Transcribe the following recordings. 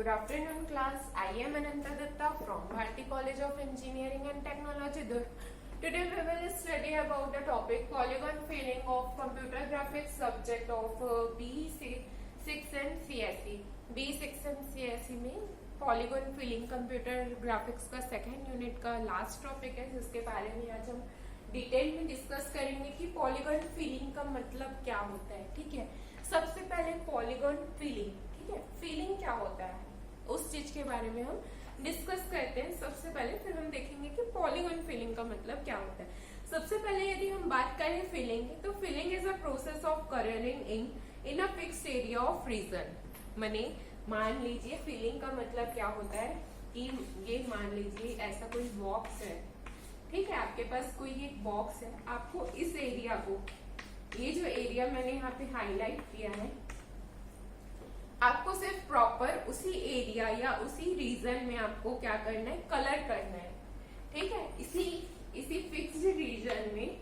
Good afternoon, class. I am Ananta Datta from Bharati College of Engineering and Technology, Durg. Today we will study about the topic polygon filling of computer graphics subject of B6 and CSE. B6 and CSE में polygon filling computer graphics का second unit का last topic है, जिसके बारे में आज हम detail में डिस्कस करेंगे कि पॉलीगॉन फिलिंग का मतलब क्या होता है। ठीक है, सबसे पहले पॉलीगॉन फिलिंग, ठीक है, फिलिंग क्या होता है उस चीज के बारे में हम डिस्कस करते हैं सबसे पहले, फिर हम देखेंगे कि पॉलीगॉन फिलिंग का मतलब क्या होता है। सबसे पहले यदि हम बात करें फिलिंग की, तो filling is a process of colouring in a fixed area of region. माने मान लीजिए फिलिंग का मतलब क्या होता है कि ये मान लीजिए ऐसा कोई बॉक्स है, ठीक है, आपके पास कोई एक बॉक्स है, आपको इस एरिया को, ये जो एरिया मैंने यहाँ पे हाईलाइट किया है, आपको सिर्फ प्रॉपर उसी एरिया या उसी रीजन में आपको क्या करना है, कलर करना है। ठीक है, इसी फिक्स्ड रीजन में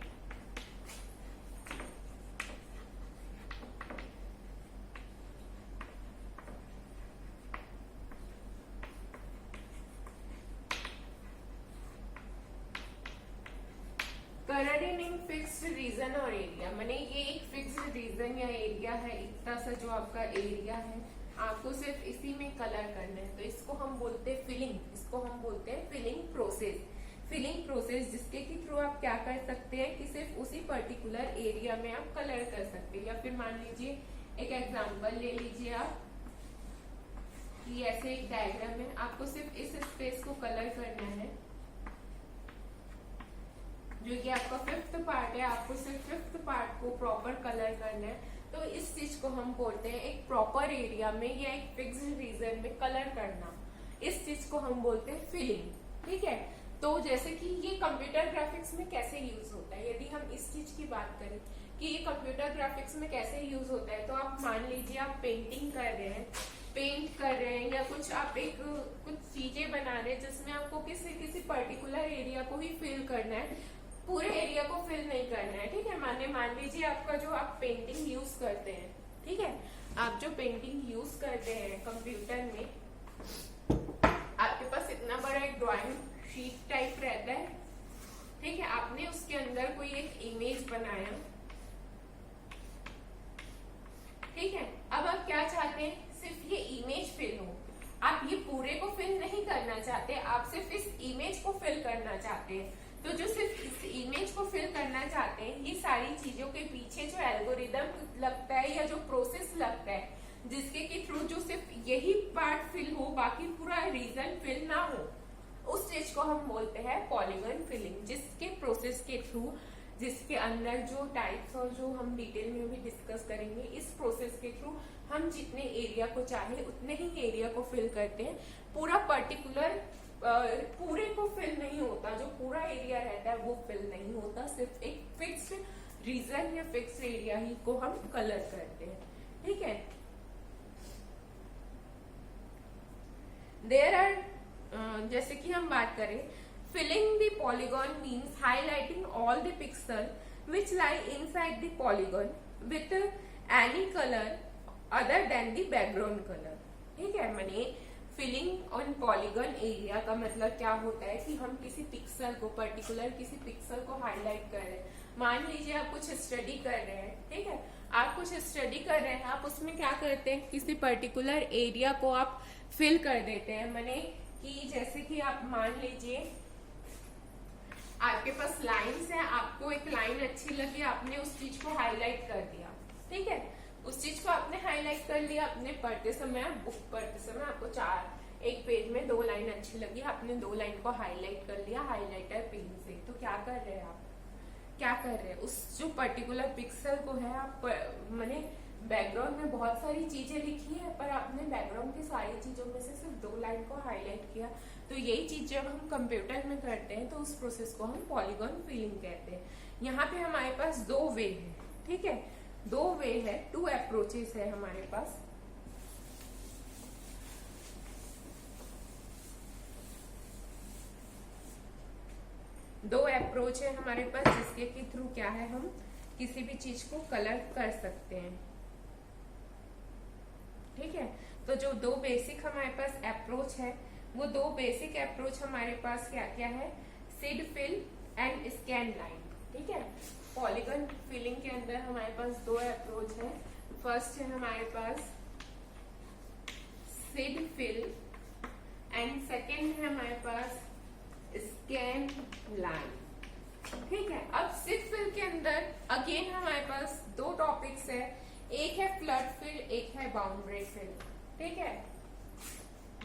कलरिंग इन फिक्स्ड रीजन और एरिया, माने ये एक फिक्स्ड रीजन या एरिया है, इतना सा जो आपका एरिया है, आपको सिर्फ इसी में कलर करना है, तो इसको हम बोलते हैं फिलिंग, इसको हम बोलते हैं फिलिंग प्रोसेस। फिलिंग प्रोसेस जिसके के थ्रू आप क्या कर सकते हैं कि सिर्फ उसी पर्टिकुलर एरिया में आप कलर कर सकते हैं। या फिर मान लीजिए एक एग्जांपल ले लीजिए आप, कि ऐसे एक डायग्राम में आपको सिर्फ इस स्पेस को कलर करना है, जो कि आपका फिफ्थ पार्ट है, आपको सिर्फ फिफ्थ पार्ट को प्रॉपर कलर करना है, तो इस चीज को हम बोलते हैं एक प्रॉपर एरिया में या एक फिक्स्ड रीजन में कलर करना, इस चीज को हम बोलते हैं फिलिंग। ठीक है, तो जैसे कि ये कंप्यूटर ग्राफिक्स में कैसे यूज होता है, यदि हम इस चीज की बात करें कि ये कंप्यूटर ग्राफिक्स में कैसे यूज होता है, तो आप मान लीजिए आप पेंटिंग कर रहे हैं, पेंट कर रहे हैं, या कुछ आप कुछ चीजें बना रहे हैं जिसमें आपको किसी पर्टिकुलर एरिया को ही फिल करना है, पूरे एरिया को फिल नहीं करना है। ठीक है, मान लीजिए आपका जो आप पेंटिंग यूज करते हैं, ठीक है, आप जो पेंटिंग यूज करते हैं कंप्यूटर में, आपके पास इतना बड़ा एक ड्राइंग शीट टाइप रहता है, ठीक है, आपने उसके अंदर कोई एक इमेज बनाया, ठीक है, अब आप क्या चाहते हैं, सिर्फ ये इमेज फिल हो, आप ये पूरे को फिल नहीं करना चाहते, आप सिर्फ इस इमेज को फिल करना चाहते हैं। तो जो सिर्फ इस इमेज को फिल करना चाहते हैं, ये सारी चीजों के पीछे जो एल्गोरिदम लगता है या जो प्रोसेस लगता है, जिसके के थ्रू जो सिर्फ यही पार्ट फिल हो, बाकी पूरा रीजन फिल ना हो, उस चीज को हम बोलते हैं पॉलीगॉन फिलिंग। जिसके प्रोसेस के थ्रू, जिसके अंदर जो टाइप्स और जो हम डिटेल में भी डिस्कस करेंगे, इस प्रोसेस के थ्रू हम जितने एरिया को चाहे उतने ही एरिया को फिल करते हैं। पूरा पर्टिकुलर पूरे को फिल नहीं होता, जो पूरा एरिया रहता है वो फिल नहीं होता, सिर्फ एक फिक्स्ड रीजन या फिक्स्ड एरिया ही को हम कलर करते हैं। ठीक है, देयर आर जैसे कि हम बात करें, filling the polygon means highlighting all the pixel which lie inside the polygon with any colour other than the background colour. ठीक है, माने फिलिंग ऑन पॉलीगॉन एरिया का मतलब क्या होता है कि हम किसी पिक्सल को, पर्टिकुलर किसी पिक्सल को हाईलाइट कर रहे हैं। मान लीजिए आप कुछ स्टडी कर रहे हैं, ठीक है, आप कुछ स्टडी कर रहे हैं, आप उसमें क्या करते हैं, किसी पर्टिकुलर एरिया को आप फिल कर देते हैं। माने कि जैसे कि आप मान लीजिए आपके पास लाइन्स है, आपको एक लाइन अच्छी लगी, आपने उस चीज को हाईलाइट कर दिया, ठीक है, उस चीज को आपने हाईलाइट कर लिया, अपने पढ़ते समय, बुक पढ़ते समय आपको एक पेज में 2 लाइन अच्छी लगी, आपने 2 लाइन को हाईलाइट कर लिया हाईलाइटर पेन से। तो क्या कर रहे हैं आप, क्या कर रहे हैं, उस जो पर्टिकुलर पिक्सल को है आप, माने बैकग्राउंड में बहुत सारी चीजें लिखी है, पर आपने बैकग्राउंड की सारी चीजों में से सिर्फ 2 लाइन को हाईलाइट किया। तो यही चीज जब हम कंप्यूटर में करते हैं, तो उस प्रोसेस को हम पॉलीगॉन फिलिंग कहते हैं। यहाँ पे हमारे पास 2 वे है, ठीक है, 2 वे है, 2 अप्रोचेस है हमारे पास। दो अप्रोच है हमारे पास, जिसके के थ्रू क्या है, हम किसी भी चीज को कलर कर सकते हैं। ठीक है। तो जो दो बेसिक हमारे पास अप्रोच है, वो दो बेसिक अप्रोच हमारे पास क्या क्या है, seed fill and scan line. ठीक है, पॉलीगन फिलिंग के अंदर हमारे पास दो अप्रोच है। फर्स्ट है हमारे पास सीड फिल एंड सेकेंड है हमारे पास स्कैन लाइन। ठीक है, अब सीड फिल के अंदर अगेन हमारे पास दो टॉपिक्स है, एक है फ्लड फिल, एक है बाउंड्री फिल। ठीक है,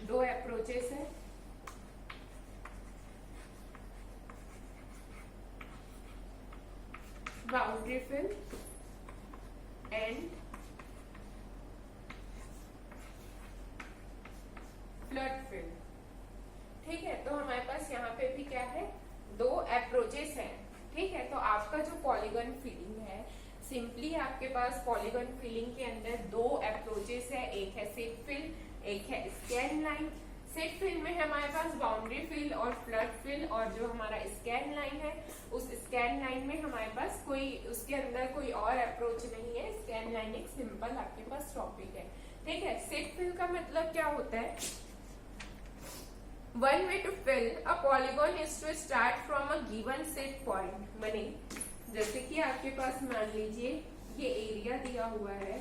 दो अप्रोचेस है। Boundary fill and flood fill. ठीक है, तो हमारे पास यहाँ पे भी क्या है, दो अप्रोचेस हैं। ठीक है, तो आपका जो पॉलीगन फिलिंग है, सिंपली आपके पास पॉलीगन फिलिंग के अंदर दो अप्रोचेस है, एक है सीड फिल, एक है स्कैन लाइन। सीड फिल में हमारे पास बाउंड्री फिल और फ्लड फिल, और जो हमारा स्कैन लाइन है, उस स्कैन लाइन में हमारे पास कोई, उसके अंदर कोई और अप्रोच नहीं है। स्कैन लाइन एक सिंपल आपके पास टॉपिक है। ठीक है, सीड फिल का मतलब क्या होता है, One way to fill a polygon is to start from a given set point। माने जैसे कि आपके पास मान लीजिए ये एरिया दिया हुआ है,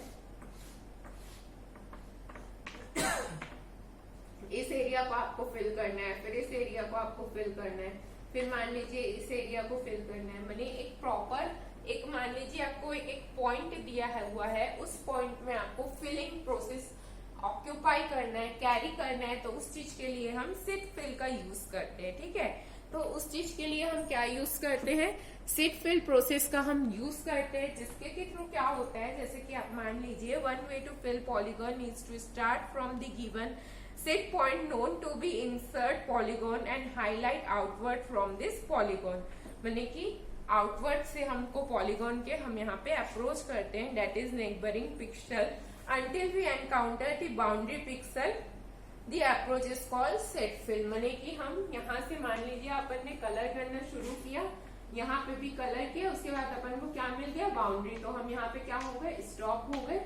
इस एरिया को आपको फिल करना है, फिर इस एरिया को आपको फिल करना है, फिर मान लीजिए इस एरिया को फिल करना है। माने एक प्रॉपर, एक मान लीजिए आपको एक पॉइंट दिया हुआ है, उस पॉइंट में आपको फिलिंग प्रोसेस ऑक्यूपाई करना है, कैरी करना है, तो उस चीज के लिए हम सीड फिल का यूज करते हैं। ठीक है, तो उस चीज के लिए हम क्या यूज करते हैं, सीड फिल प्रोसेस का हम यूज करते हैं, जिसके के थ्रू क्या होता है, जैसे कि आप मान लीजिए one way to fill polygon is to start from the given set point known to be insert polygon and highlight outward from this polygon. माने कि आउटवर्ड से हमको पॉलीगन के हम यहाँ पे अप्रोच करते हैं, that is neighbouring pixel until we encounter the boundary pixel, the approach is called set fill। माने कि हम यहाँ से मान लीजिए अपन ने कलर करना शुरू किया, यहाँ पे भी कलर किया, उसके बाद अपन को क्या मिल गया, बाउंड्री, तो हम यहाँ पे क्या हो गए, स्टॉप हो गए।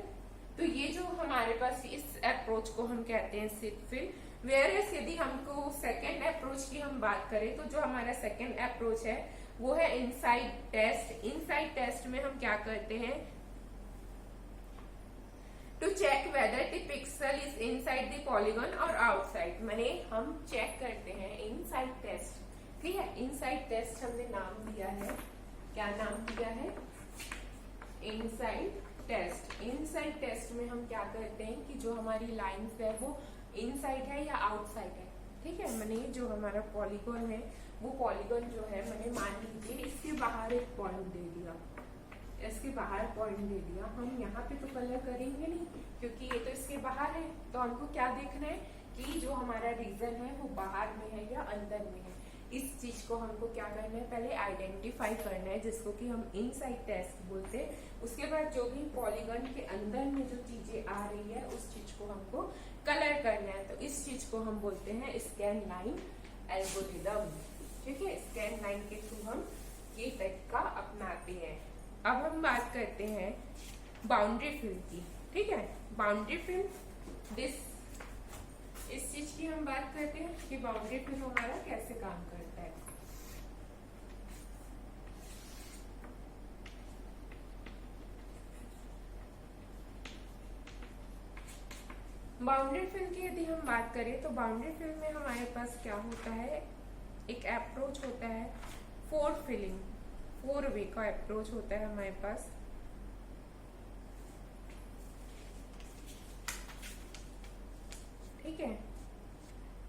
तो ये जो हमारे पास इस अप्रोच को हम कहते हैं सेट फिल। वेयरएस यदि हमको सेकेंड अप्रोच की हम बात करें, तो जो हमारा सेकेंड अप्रोच है वो है इनसाइड टेस्ट। इनसाइड टेस्ट में हम क्या करते हैं, to check whether the pixel is inside the polygon और आउटसाइड। माने हम चेक करते हैं इनसाइड टेस्ट। ठीक है, इनसाइड टेस्ट हमने नाम दिया है, क्या नाम दिया है, इनसाइड टेस्ट। इनसाइड टेस्ट में हम क्या करते हैं कि जो हमारी लाइंस है वो इनसाइड है या आउटसाइड है। ठीक है, माने जो हमारा पॉलीगन है, वो पॉलीगन जो है, मैंने मान लीजिए इसके बाहर एक पॉइंट दे दिया, इसके बाहर पॉइंट दे दिया, हम यहाँ पे तो कलर करेंगे नहीं क्योंकि ये तो इसके बाहर है। तो हमको क्या देखना है कि जो हमारा रीजन है वो बाहर में है या अंदर में है। इस चीज को हमको क्या करना है, पहले आइडेंटिफाई करना है, जिसको कि हम इनसाइड टेस्ट बोलते हैं। उसके बाद जो भी पॉलीगन के अंदर में जो चीजें आ रही है, उस चीज को हमको कलर करना है। तो इस चीज को हम बोलते हैं स्कैन लाइन एल्गोरिदम। ठीक है, स्कैन लाइन के थ्रू हम ये तरीका अपनाते हैं। अब हम बात करते हैं बाउंड्री फिल की। ठीक है, बाउंड्री फिल इस चीज की हम बात करते हैं कि बाउंड्री फिल हमारा कैसे काम करता है। बाउंड्री फिल की यदि हम बात करें, तो बाउंड्री फिल में हमारे पास क्या होता है, एक अप्रोच होता है फोर फिलिंग, 4 वे का अप्रोच होता है हमारे पास। ठीक है,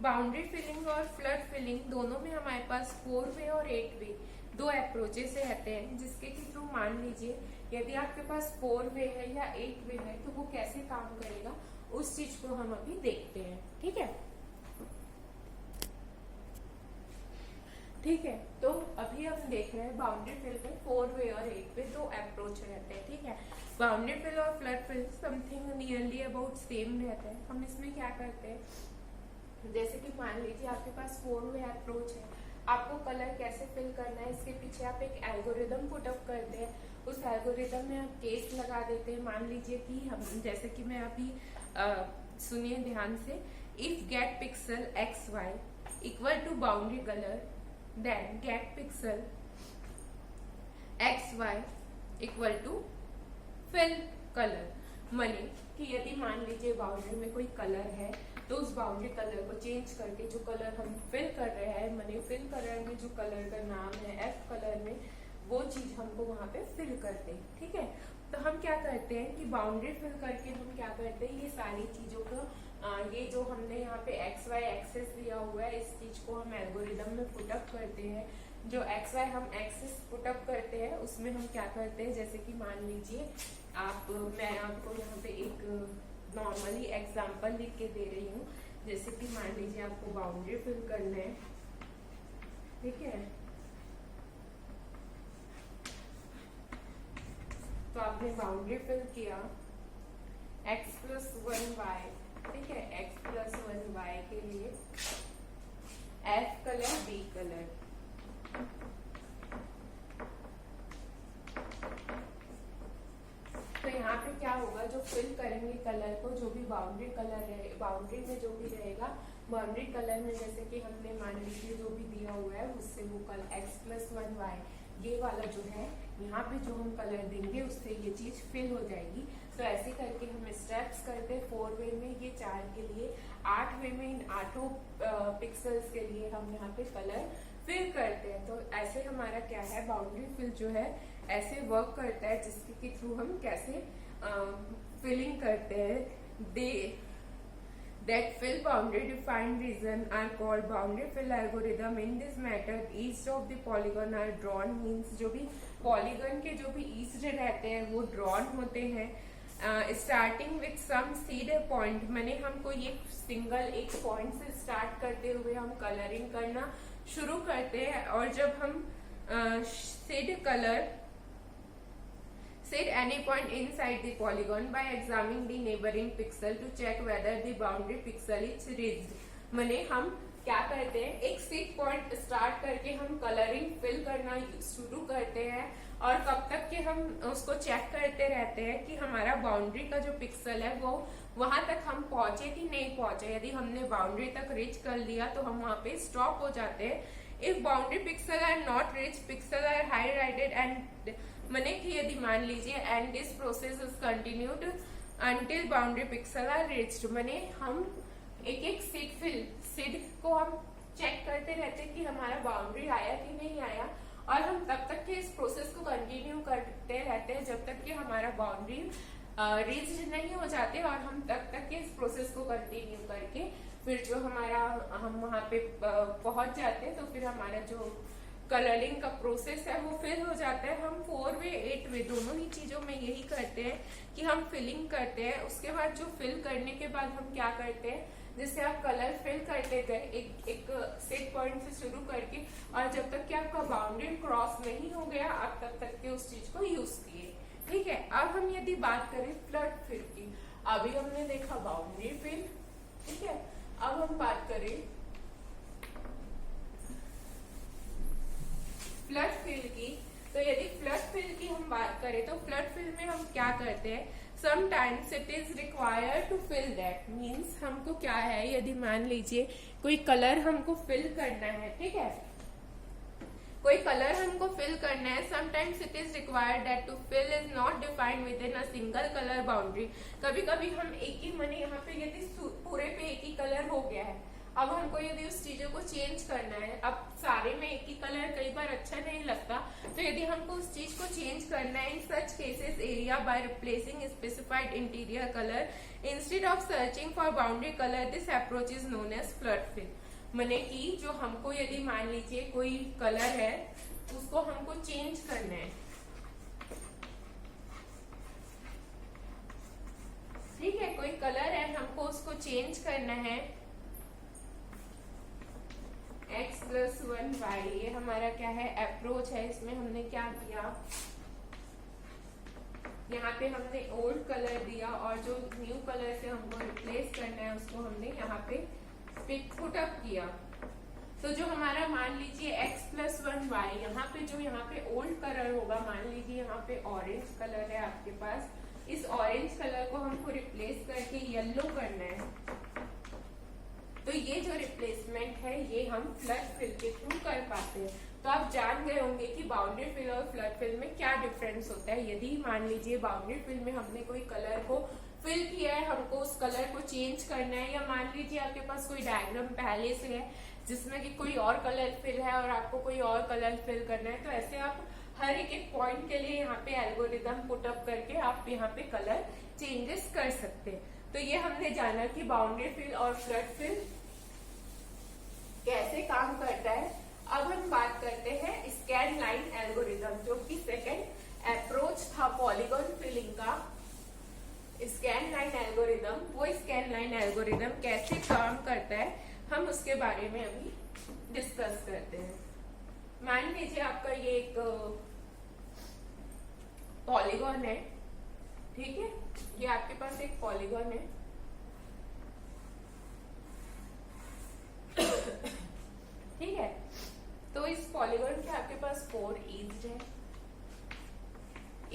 बाउंड्री फिलिंग और फ्लड फिलिंग दोनों में हमारे पास 4 वे और 8 वे दो अप्रोचेस रहते हैं, जिसके के थ्रू मान लीजिए यदि आपके पास 4 वे है या 8 वे है, तो वो कैसे काम करेगा, उस चीज को हम अभी देखते हैं। ठीक है, ठीक है, तो अभी हम देख रहे हैं बाउंड्री फिल में 4 वे और 8 वे दो अप्रोच रहते हैं। ठीक है, बाउंड्री फिल और flood fill something nearly about same रहता है। हम इसमें क्या करते हैं, जैसे कि मान लीजिए आपके पास 4 वे अप्रोच है, आपको कलर कैसे फिल करना है, इसके पीछे आप एक एल्गोरिदम पुट अप करते हैं। उस एल्गोरिदम में हम केस लगा देते हैं। मान लीजिए कि हम, जैसे कि मैं अभी सुनिए ध्यान से, if get pixel x y equal to boundary colour then get pixel x y equal to fill colour. माने कि यदि मान लीजिए बाउंड्री में कोई कलर है तो उस बाउंड्री कलर को चेंज करके जो कलर हम फिल कर रहे हैं, माने फिल कलर में जो कलर का नाम है एफ कलर में, वो चीज हमको वहां पे फिल करते हैं। ठीक है, तो हम क्या करते हैं कि बाउंड्री फिल करके हम क्या करते हैं, ये सारी चीजों को ये जो हमने यहाँ पे एक्स वाई एक्सेस दिया हुआ है, इस चीज को हम एल्गोरिदम में पुटअप करते हैं। जो एक्स वाई हम एक्सेस पुटअप करते हैं उसमें हम क्या करते हैं, जैसे कि मान लीजिए मैं आपको यहाँ पे एक नॉर्मली एग्जांपल लिख के दे रही हूँ। जैसे कि मान लीजिए आपको बाउंड्री फिल करना है, ठीक है, तो आपने बाउंड्री फिल किया x प्लस 1y, ठीक है, x प्लस 1y के लिए f कलर b कलर। तो यहाँ पे क्या होगा, जो फिल करेंगे कलर को, जो भी बाउंड्री कलर रहे, बाउंड्री में जो भी रहेगा, बाउंड्री कलर में जैसे कि हमने मान लीजिए जो भी दिया हुआ है उससे वो कल x प्लस 1y ये वाला जो है यहाँ पे जो हम कलर देंगे उससे ये चीज फिल हो जाएगी। तो ऐसे करके हम स्टेप्स करते हैं 4 वे में, ये 4 के लिए, 8 वे में इन 8 पिक्सल्स के लिए हम यहाँ पे कलर फिल करते हैं। तो ऐसे हमारा क्या है, बाउंड्री फिल जो है ऐसे वर्क करता है, जिसके थ्रू हम कैसे फिलिंग करते हैं। That fill boundary defined region are called boundary fill algorithm. In this method, each of the polygon are drawn, means जो भी polygon के जो भी east रहते हैं वो drawn होते हैं। Starting with some seed point, मैंने हमको ये सिंगल एक पॉइंट से स्टार्ट करते हुए हम कलरिंग करना शुरू करते हैं। और जब हम set any point inside the polygon by examining the neighboring pixel to check whether the boundary pixel is reached। माने हम क्या करते हैं, एक सीड पॉइंट स्टार्ट करके हम कलरिंग फिल करना शुरू करते हैं और कब तक कि हम उसको चेक करते रहते हैं कि हमारा बाउंड्री का जो पिक्सल है वो वहां तक हम पहुंचे कि नहीं पहुंचे। यदि हमने बाउंड्री तक रीच कर लिया तो हम वहां पे स्टॉप हो जाते हैं। If boundary pixel are not reach, pixel are highlighted and, माने कि यदि मान लीजिए and this process is continued until boundary pixel are reached, माने हम एक एक सीड को हम चेक करते रहते हैं कि हमारा बाउंड्री आया कि नहीं आया, और हम तब तक के इस प्रोसेस को कंटिन्यू करते रहते हैं जब तक कि हमारा बाउंड्री रीच्ड नहीं हो जाते, और हम तब तक के इस प्रोसेस को कंटिन्यू करके फिर जो हमारा हम वहां पे पहुंच जाते हैं, तो फिर हमारा जो कलरिंग का प्रोसेस है वो फिल हो जाता है। हम 4 वे 8 वे दोनों ही चीजों में यही करते हैं कि हम फिलिंग करते हैं। उसके बाद जो फिल करने के बाद हम क्या करते हैं, जिससे आप कलर फिल करते गए एक सेट पॉइंट से शुरू करके, और जब तक कि आपका बाउंड्री क्रॉस नहीं हो गया आप तब तक के उस चीज को यूज किए। ठीक है, अब हम यदि बात करें फ्लड फिल की, अभी हमने देखा बाउंड्री फिल, ठीक है, अब हम बात करें फ्लड फिल की। तो यदि फ्लड फिल की हम बात करें तो फ्लड फिल में हम क्या करते हैं, sometimes it is required to fill that, means हमको क्या है, यदि मान लीजिए कोई कलर हमको फिल करना है, ठीक है, कोई कलर हमको फिल करना है, sometimes it is required that to fill is not defined within a single colour boundary. कभी कभी हम एक ही, माने यहाँ पे यदि पूरे पे एक ही कलर हो गया है, अब हमको यदि उस चीजों को चेंज करना है, अब सारे में एक ही कलर कई बार अच्छा नहीं लगता, तो यदि हमको उस चीज को चेंज करना है, in such cases area by replacing specified interior colour instead of searching for boundary colour, this approach is known as flood fill. माने कि जो हमको यदि मान लीजिए कोई कलर है उसको हमको चेंज करना है, ठीक है, कोई कलर है हमको उसको चेंज करना है, x प्लस 1y, ये हमारा क्या है, अप्रोच है। इसमें हमने क्या किया, यहाँ पे हमने ओल्ड कलर दिया और जो न्यू कलर से हमको रिप्लेस करना है उसको हमने यहाँ पे पुट अप किया। तो जो हमारा मान लीजिए x+1y, यहाँ पे ओल्ड कलर होगा, मान लीजिए यहाँ पे ऑरेंज कलर है आपके पास, इस ऑरेंज कलर को हमको रिप्लेस करके येलो करना है। तो ये जो रिप्लेसमेंट है ये हम फ्लड फिल के थ्रू कर पाते हैं। तो आप जान गए होंगे कि बाउंड्री फिल और फ्लड फिल में क्या डिफरेंस होता है। यदि मान लीजिए बाउंड्री फिल में हमने कोई कलर को फिल किया है, हमको उस कलर को चेंज करना है, या मान लीजिए आपके पास कोई डायग्राम पहले से है जिसमें कि कोई और कलर फिल है और आपको कोई और कलर फिल करना है, तो ऐसे आप हर एक पॉइंट के लिए यहाँ पे एल्गोरिदम पुट अप करके आप यहाँ पे कलर चेंजेस कर सकते हैं। तो ये हमने जाना कि बाउंड्री फिल और फ्लड फिल कैसे काम करता है। अब हम बात करते हैं स्कैन लाइन एल्गोरिदम, जो कि सेकेंड अप्रोच था पॉलीगॉन फिलिंग का। स्कैन लाइन एल्गोरिदम, वो स्कैन लाइन एल्गोरिदम कैसे काम करता है हम उसके बारे में अभी डिस्कस करते हैं। मान लीजिए आपका ये एक पॉलीगॉन है, ठीक है, ये आपके पास एक पॉलीगॉन है। ठीक है, तो इस पॉलीगॉन के आपके पास 4 एज है,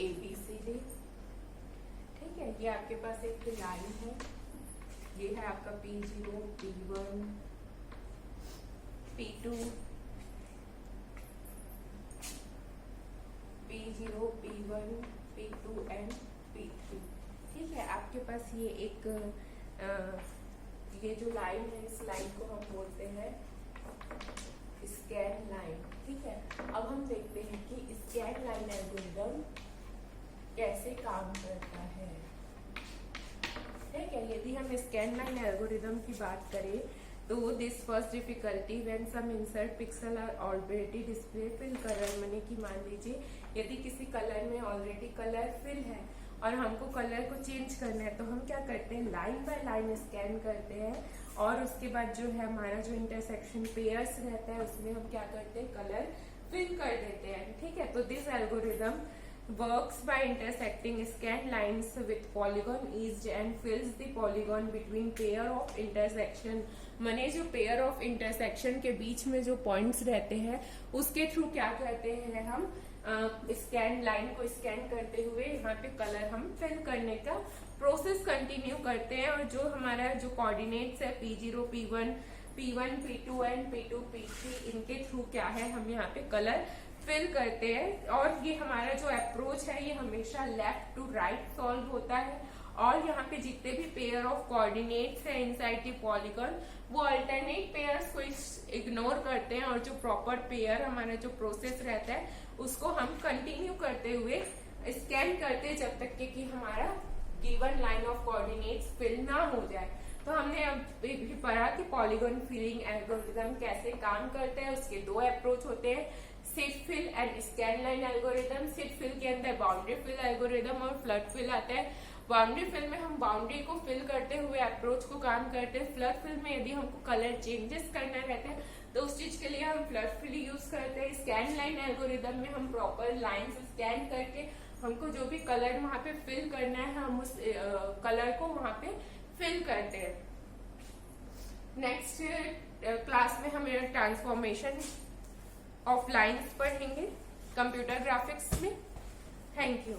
ABCD, ठीक है। ये आपके पास एक लाइन है, ये है आपका P0, P1, P2, P0, P1, P2 and P3, ठीक है। आपके पास ये एक ये जो लाइन है, इस लाइन को हम बोलते हैं स्कैन लाइन, ठीक है। अब हम देखते हैं कि स्कैन लाइन एल्गोरिदम कैसे काम करता है, ठीक है। यदि हम स्कैन लाइन एल्गोरिदम की बात करें तो this first difficulty when some insert pixel are already display fill colour, माने कि मान लीजिए यदि किसी कलर में ऑलरेडी कलर फिल है और हमको कलर को चेंज करना है, तो हम क्या करते हैं, लाइन बाय लाइन स्कैन करते हैं और उसके बाद जो है हमारा जो इंटरसेक्शन पेयर्स रहता है उसमें हम क्या करते हैं, कलर फिल कर देते हैं, ठीक है। तो this algorithm works by intersecting scan lines with polygon east and fills the polygon between pair of intersection, माने जो पेयर ऑफ इंटरसेक्शन के बीच में जो पॉइंट्स रहते हैं उसके थ्रू क्या करते हैं, हम स्कैन लाइन को स्कैन करते हुए यहाँ पे कलर हम फिल करने का प्रोसेस कंटिन्यू करते हैं। और जो हमारा जो कोऑर्डिनेट्स है P0, P1, P2 and P2, P3, इनके थ्रू क्या है, हम यहाँ पे कलर फिल करते हैं। और ये हमारा जो अप्रोच है ये हमेशा लेफ्ट टू राइट सॉल्व होता है, और यहाँ पे जितने भी पेयर ऑफ कोऑर्डिनेट्स है इनसाइड द पॉलीगॉन, वो अल्टरनेट पेयर्स को इग्नोर करते हैं, और जो प्रॉपर पेयर हमारा जो प्रोसेस रहता है उसको हम कंटिन्यू करते हुए स्कैन करते हैं जब तक कि हमारा given line of coordinates fill ना हो जाए। तो हमने अब भी पढ़ा कि पॉलीगॉन फिलिंग एल्गोरिदम कैसे काम करते हैं। उसके 2 अप्रोच होते हैं, seed fill and scan line algorithm. Seed fill के अंदर बाउंड्री फिल एल्गोरिदम और फ्लड फिल आता है। बाउंड्री फिल में हम बाउंड्री को फिल करते हुए अप्रोच को काम करते हैं। फ्लड फिल में यदि हमको कलर चेंजेस करना रहता है तो उस चीज के लिए हम फ्लड फिल यूज करते हैं। स्कैन लाइन एल्गोरिदम में हम प्रॉपर लाइन स्कैन करके हमको जो भी कलर वहां पे फिल करना है हम उस कलर को वहां पे फिल करते हैं। नेक्स्ट क्लास में हम ट्रांसफॉर्मेशन ऑफ लाइन्स पढ़ेंगे कंप्यूटर ग्राफिक्स में। Thank you.